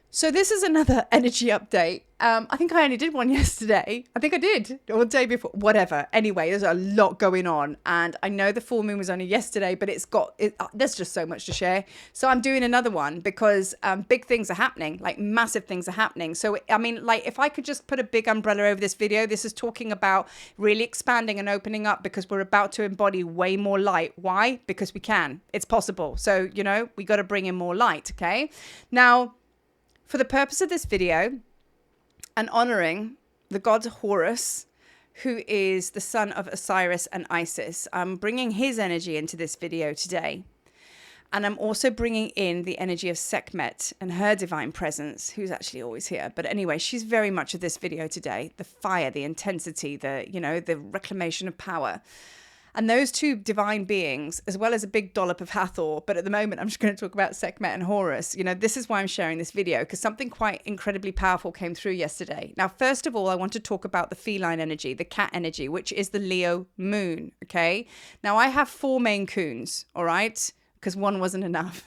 So this is another energy update. I think I only did one yesterday. I think I did, or the day before, whatever. Anyway, there's a lot going on, and I know the full moon was only yesterday, but there's just so much to share. So I'm doing another one because big things are happening, like massive things are happening. So I mean, like if I could just put a big umbrella over this video, this is talking about really expanding and opening up because we're about to embody way more light. Why? Because we can. It's possible. So we got to bring in more light. Okay, now. For the purpose of this video and honoring the god Horus, who is the son of Osiris and Isis, I'm bringing his energy into this video today. And I'm also bringing in the energy of Sekhmet and her divine presence, who's actually always here. But anyway, she's very much of this video today. The fire, the intensity, the reclamation of power. And those two divine beings, as well as a big dollop of Hathor, but at the moment, I'm just going to talk about Sekhmet and Horus. This is why I'm sharing this video, because something quite incredibly powerful came through yesterday. Now, first of all, I want to talk about the feline energy, the cat energy, which is the Leo moon, okay? Now, I have 4 Maine Coons, all right? Because one wasn't enough.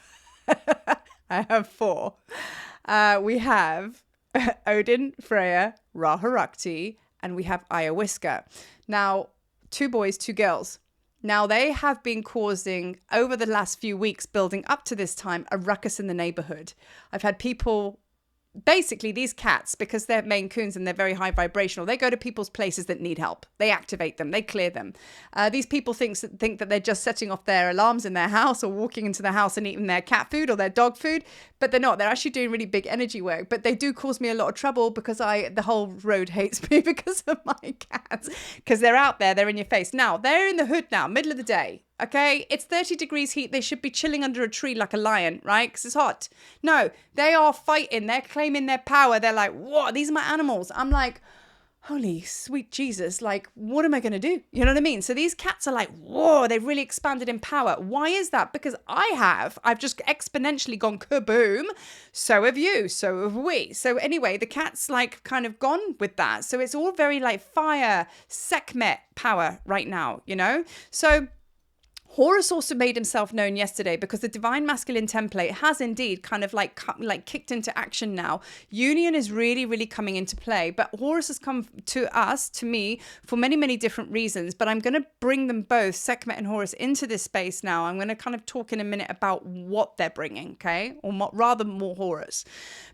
I have 4. We have Odin, Freya, Raharakti, and we have Ayahuasca. Now, 2 boys, 2 girls. Now, they have been causing, over the last few weeks, building up to this time, a ruckus in the neighborhood. I've had people, basically these cats, because they're Maine Coons and they're very high vibrational, they go to people's places that need help. They activate them. They clear them. These people think that they're just setting off their alarms in their house or walking into the house and eating their cat food or their dog food, but they're not. They're actually doing really big energy work, but they do cause me a lot of trouble because the whole road hates me because of my cats, because they're out there, they're in your face. Now, they're in the hood now, middle of the day. Okay, it's 30 degrees heat. They should be chilling under a tree like a lion, right? Because it's hot. No, they are fighting. They're claiming their power. They're like, what? These are my animals. I'm like, holy sweet Jesus. Like, what am I going to do? You know what I mean? So these cats are like, whoa, they've really expanded in power. Why is that? Because I've just exponentially gone kaboom. So have you. So have we. So anyway, the cat's like kind of gone with that. So it's all very like fire, Sekhmet power right now, So Horus also made himself known yesterday because the divine masculine template has indeed kind of like kicked into action now. Union is really, really coming into play. But Horus has come to me, for many, many different reasons. But I'm going to bring them both, Sekhmet and Horus, into this space now. I'm going to kind of talk in a minute about what they're bringing, okay? Or rather more Horus.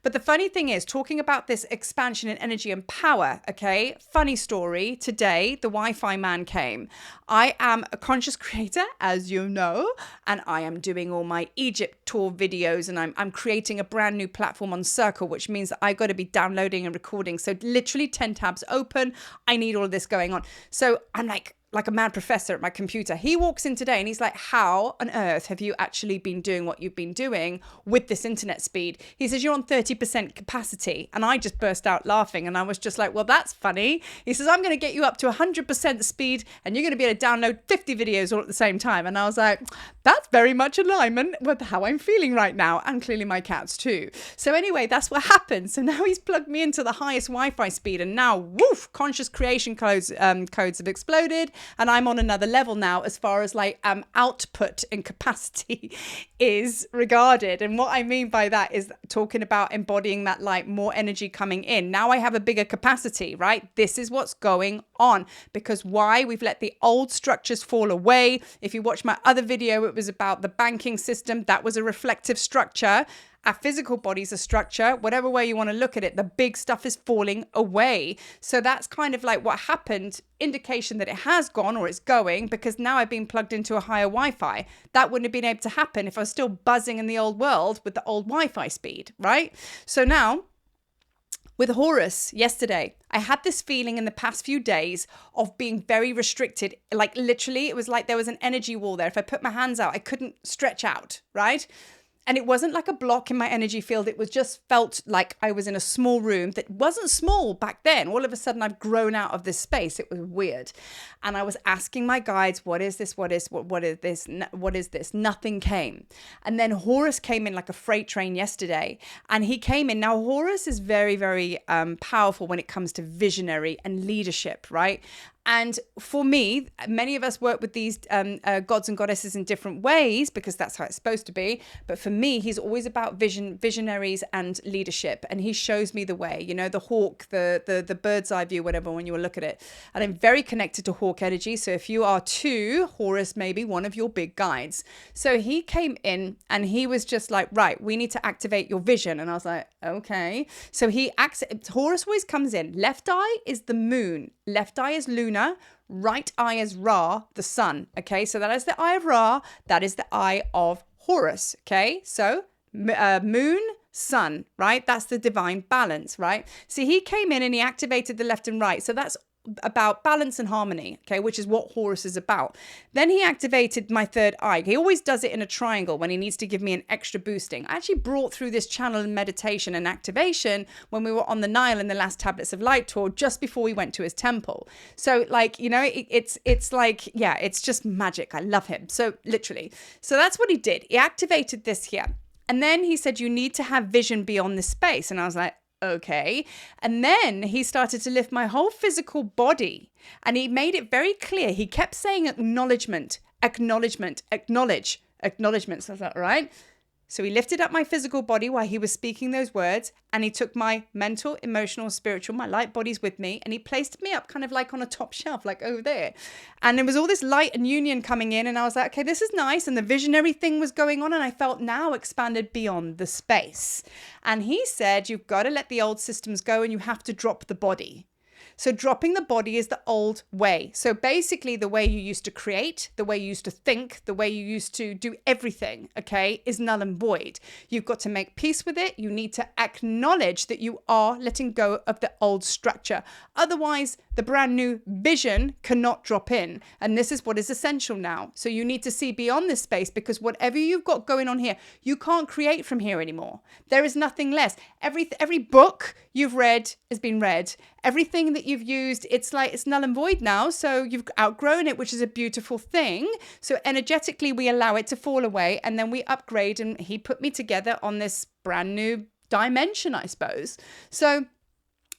But the funny thing is, talking about this expansion in energy and power, okay? Funny story. Today, the Wi-Fi man came. I am a conscious creator, as you know, and I am doing all my Egypt tour videos, and I'm creating a brand new platform on Circle, which means that I got to be downloading and recording. So literally 10 tabs open. I need all of this going on. So I'm like a mad professor at my computer. He walks in today and he's like, how on earth have you actually been doing what you've been doing with this internet speed? He says, you're on 30% capacity. And I just burst out laughing. And I was just like, well, that's funny. He says, I'm going to get you up to 100% speed and you're going to be able to download 50 videos all at the same time. And I was like, that's very much alignment with how I'm feeling right now. And clearly my cats too. So anyway, that's what happened. So now he's plugged me into the highest Wi-Fi speed. And now, woof, conscious creation codes have exploded. And I'm on another level now as far as like output and capacity is regarded. And what I mean by that is talking about embodying that like more energy coming in. Now I have a bigger capacity, right? This is what's going on. Because why? We've let the old structures fall away. If you watch my other video, it was about the banking system. That was a reflective structure. Our physical body's a structure, whatever way you want to look at it, the big stuff is falling away. So that's kind of like what happened, indication that it has gone or it's going, because now I've been plugged into a higher Wi-Fi. That wouldn't have been able to happen if I was still buzzing in the old world with the old Wi-Fi speed, right? So now, with Horus yesterday, I had this feeling in the past few days of being very restricted. Like literally, it was like there was an energy wall there. If I put my hands out, I couldn't stretch out, right? And it wasn't like a block in my energy field. It was just felt like I was in a small room that wasn't small back then. All of a sudden, I've grown out of this space. It was weird. And I was asking my guides, what is this? What is this? What is this? Nothing came. And then Horus came in like a freight train yesterday. And he came in. Now, Horus is very, very powerful when it comes to visionary and leadership, right? And for me, many of us work with these gods and goddesses in different ways because that's how it's supposed to be. But for me, he's always about visionaries and leadership. And he shows me the way, you know, the hawk, the bird's eye view, whatever, when you will look at it. And I'm very connected to hawk energy. So if you are too, Horus may be one of your big guides. So he came in and he was just like, right, we need to activate your vision. And I was like, okay. So Horus always comes in. Left eye is the moon. Left eye is Luna. Right eye is Ra, the sun. Okay. So that is the eye of Ra. That is the eye of Horus. Okay. So moon, sun, right? That's the divine balance, right? See, he came in and he activated the left and right. So that's about balance and harmony, okay, which is what Horus is about. Then he activated my third eye. He always does it in a triangle when he needs to give me an extra boosting. I actually brought through this channel in meditation and activation when we were on the Nile in the last Tablets of Light tour, just before we went to his temple. So like, you know, it's like, yeah, it's just magic. I love him. So literally. So that's what he did. He activated this here. And then he said, you need to have vision beyond this space. And I was like, okay. And then he started to lift my whole physical body and he made it very clear. He kept saying acknowledgement, acknowledgement, acknowledge, acknowledgement. So I was like, all right. So he lifted up my physical body while he was speaking those words, and he took my mental, emotional, spiritual, my light bodies with me, and he placed me up kind of like on a top shelf, like over there. And there was all this light and union coming in, and I was like, okay, this is nice. And the visionary thing was going on, and I felt now expanded beyond the space. And he said, you've got to let the old systems go, and you have to drop the body. So dropping the body is the old way. So basically the way you used to create, the way you used to think, the way you used to do everything, okay, is null and void. You've got to make peace with it. You need to acknowledge that you are letting go of the old structure. Otherwise, the brand new vision cannot drop in. And this is what is essential now. So you need to see beyond this space, because whatever you've got going on here, you can't create from here anymore. There is nothing less. Every book you've read has been read. Everything that you've used, it's like it's null and void now. So you've outgrown it, which is a beautiful thing. So energetically, we allow it to fall away, and then we upgrade. And he put me together on this brand new dimension, I suppose. So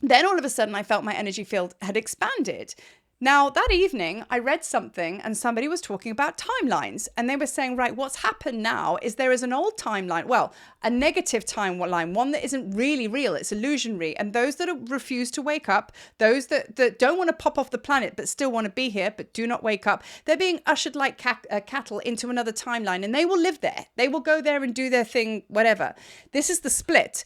then all of a sudden I felt my energy field had expanded. Now, that evening, I read something and somebody was talking about timelines, and they were saying, right, what's happened now is there is an old timeline, well, a negative timeline, one that isn't really real, it's illusionary. And those that refuse to wake up, those that don't want to pop off the planet but still want to be here but do not wake up, they're being ushered like cattle into another timeline, and they will live there. They will go there and do their thing, whatever. This is the split.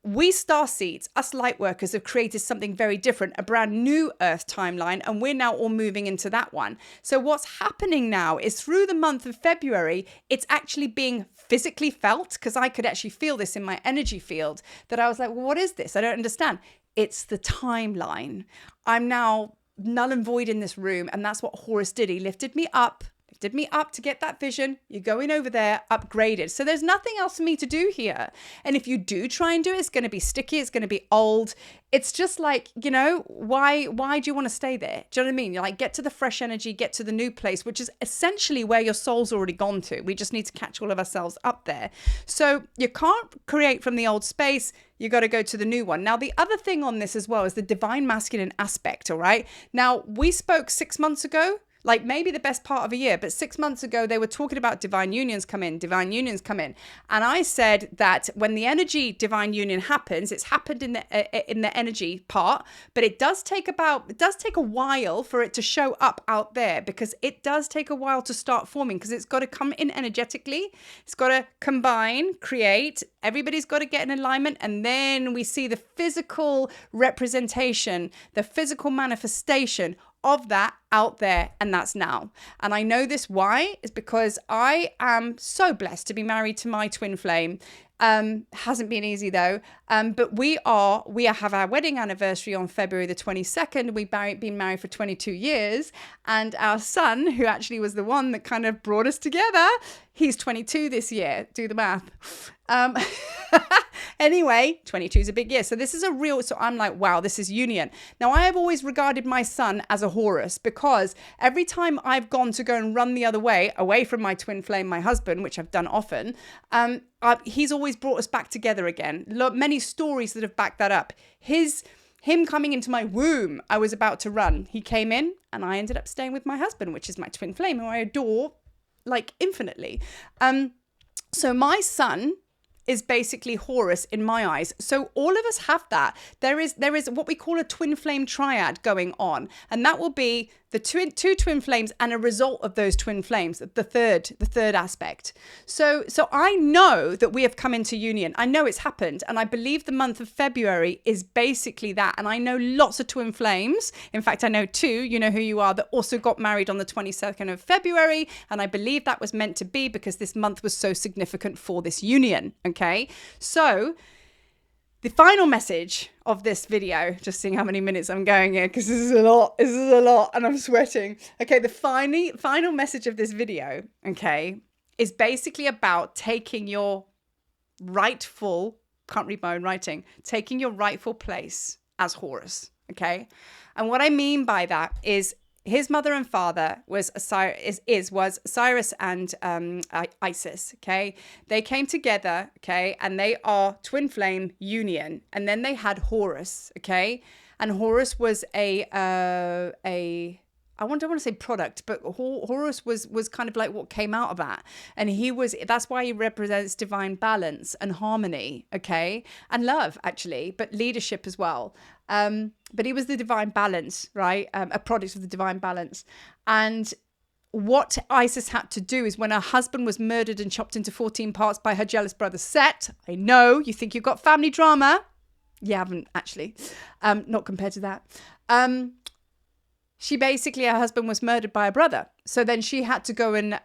We starseeds, us light workers, have created something very different, a brand new Earth timeline, and we're now all moving into that one. So what's happening now is through the month of February, it's actually being physically felt, because I could actually feel this in my energy field, that I was like, well, what is this? I don't understand. It's the timeline. I'm now null and void in this room, and that's what Horus did. He lifted me up to get that vision. You're going over there, upgraded. So there's nothing else for me to do here. And if you do try and do it, it's going to be sticky. It's going to be old. It's just like, you know, why do you want to stay there? Do you know what I mean? You're like, get to the fresh energy, get to the new place, which is essentially where your soul's already gone to. We just need to catch all of ourselves up there. So you can't create from the old space. You got to go to the new one. Now, the other thing on this as well is the divine masculine aspect. All right. Now, we spoke 6 months ago, like maybe the best part of a year, but 6 months ago, they were talking about divine unions come in. And I said that when the energy divine union happens, it's happened in the energy part, but it does take a while for it to show up out there, because it does take a while to start forming, because it's got to come in energetically. It's got to combine, create. Everybody's got to get in alignment. And then we see the physical representation, the physical manifestation of that out there, and that's now. And I know this why is because I am so blessed to be married to my twin flame. Hasn't been easy though. But we have our wedding anniversary on February the 22nd. We've been married for 22 years. And our son, who actually was the one that kind of brought us together, he's 22 this year. Do the math. Anyway, 22 is a big year. So this is so I'm like, wow, this is union. Now, I have always regarded my son as a Horus, because every time I've gone to go and run the other way, away from my twin flame, my husband, which I've done often, he's always brought us back together again. Many stories that have backed that up. him coming into my womb, I was about to run. He came in and I ended up staying with my husband, which is my twin flame, who I adore like infinitely. So my son is basically Horus in my eyes. So all of us have that. There is what we call a twin flame triad going on, and that will be the two twin flames and a result of those twin flames, the third aspect. So I know that we have come into union. I know it's happened, and I believe the month of February is basically that. And I know lots of twin flames. In fact, I know two, you know who you are, that also got married on the 22nd of February, and I believe that was meant to be because this month was so significant for this union. Okay, so the final message of this video, just seeing how many minutes I'm going here, because this is a lot, and I'm sweating. Okay, the final message of this video, okay, is basically about taking your rightful, can't read my own writing, taking your rightful place as Horus, okay? And what I mean by that is his mother and father was Osiris and Isis, okay? They came together, okay? And they are twin flame union. And then they had Horus, okay? And Horus was I don't want to say product, but Horus was kind of like what came out of that. And that's why he represents divine balance and harmony, okay? And love, actually, but leadership as well. But he was the divine balance, right? A product of the divine balance. And what Isis had to do is when her husband was murdered and chopped into 14 parts by her jealous brother Set, I know you think you've got family drama. You haven't, actually. Not compared to that. Her husband was murdered by a brother. So then she had to go and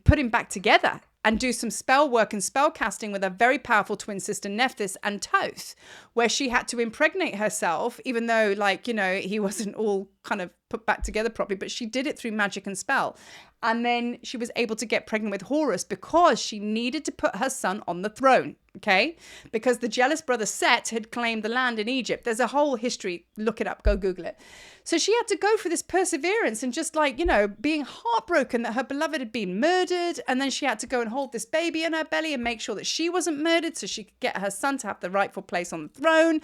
put him back together and do some spell work and spell casting with a very powerful twin sister Nephthys and Thoth, where she had to impregnate herself, even though, like, you know, he wasn't all kind of put back together properly, but she did it through magic and spell. And then she was able to get pregnant with Horus because she needed to put her son on the throne, okay? Because the jealous brother Set had claimed the land in Egypt. There's a whole history. Look it up. Go Google it. So she had to go for this perseverance and just like, you know, being heartbroken that her beloved had been murdered. And then she had to go and hold this baby in her belly and make sure that she wasn't murdered so she could get her son to have the rightful place on the throne.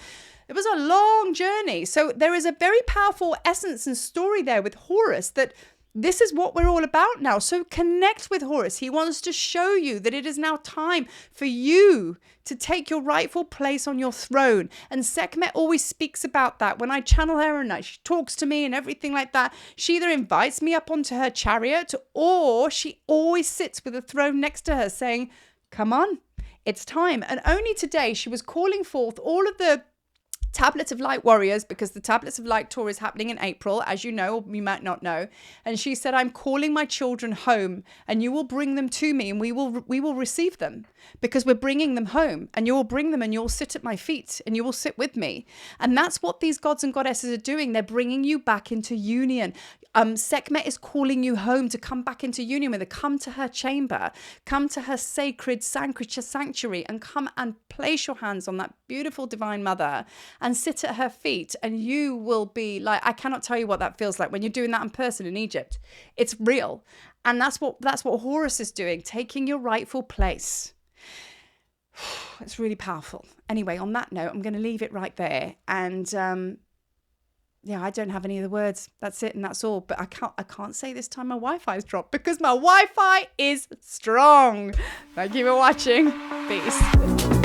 It was a long journey. So there is a very powerful essence and story there with Horus that this is what we're all about now. So connect with Horus. He wants to show you that it is now time for you to take your rightful place on your throne. And Sekhmet always speaks about that. When I channel her and she talks to me and everything like that, she either invites me up onto her chariot or she always sits with a throne next to her saying, come on, it's time. And only today she was calling forth all of the Tablets of Light warriors, because the Tablets of Light tour is happening in April, as you know, or you might not know. And she said, I'm calling my children home and you will bring them to me and we will receive them because we're bringing them home, and you will bring them and you'll sit at my feet and you will sit with me. And that's what these gods and goddesses are doing. They're bringing you back into union. Sekhmet is calling you home to come back into union with her. Come to her chamber, come to her sacred sanctuary, and come and place your hands on that beautiful divine mother and sit at her feet. And you will be like, I cannot tell you what that feels like when you're doing that in person in Egypt. It's real. And that's what Horus is doing, taking your rightful place. It's really powerful. Anyway, on that note, I'm going to leave it right there. And yeah, I don't have any other words. That's it, and that's all. But I can't say this time my Wi-Fi's dropped because my Wi-Fi is strong. Thank you for watching. Peace.